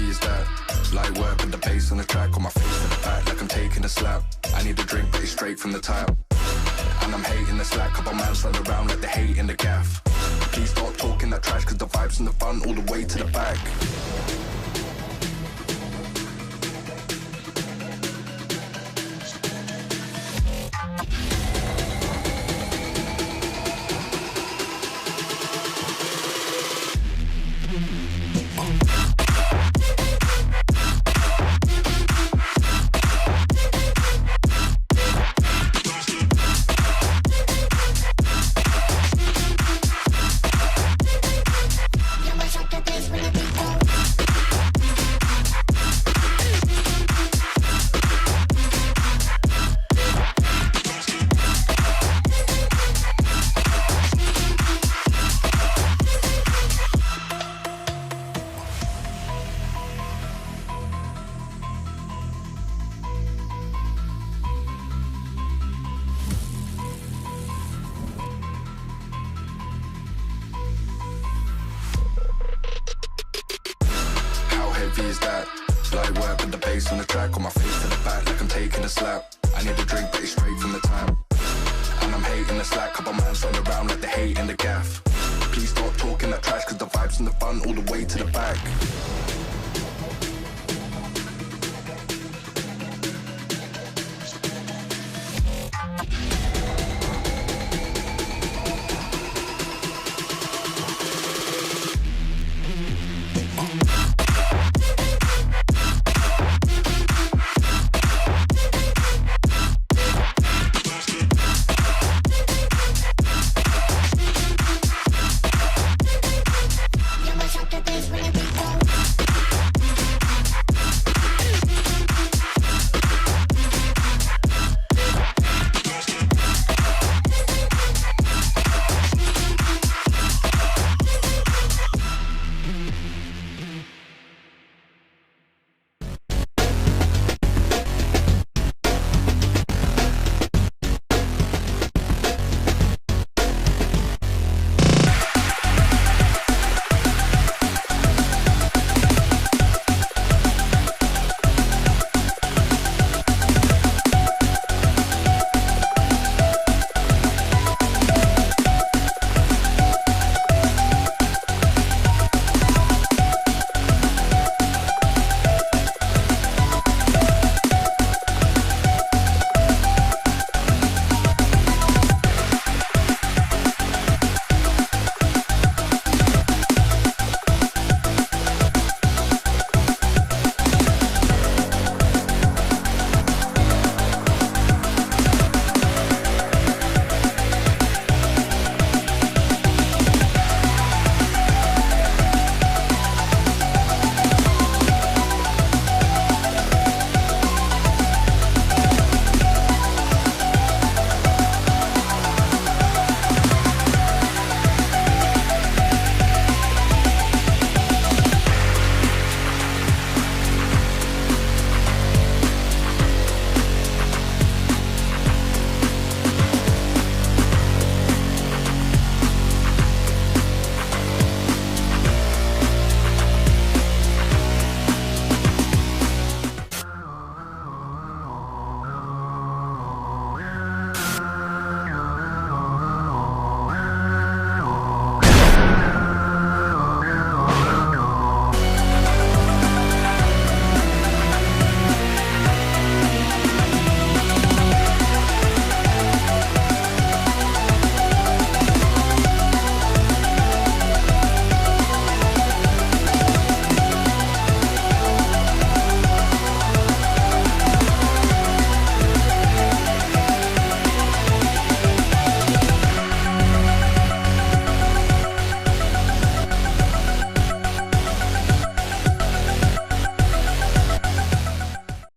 is that? Light work with the bass on the track, on my face to the back like I'm taking a slap. I need a drink but it's straight from the tap. And I'm hating the slack, couple mans run around like they hate in the gaff. Please stop talking that trash cause the vibes and the fun all the way to the back. Is that? Light work with the bass on the track, on my face to the back like I'm taking a slap. I need a drink but it's straight from the tap. And I'm hating the slack, couple mans run around like they hate in the gaff. Please stop talking that trash cause the vibes and the fun all the way to the back.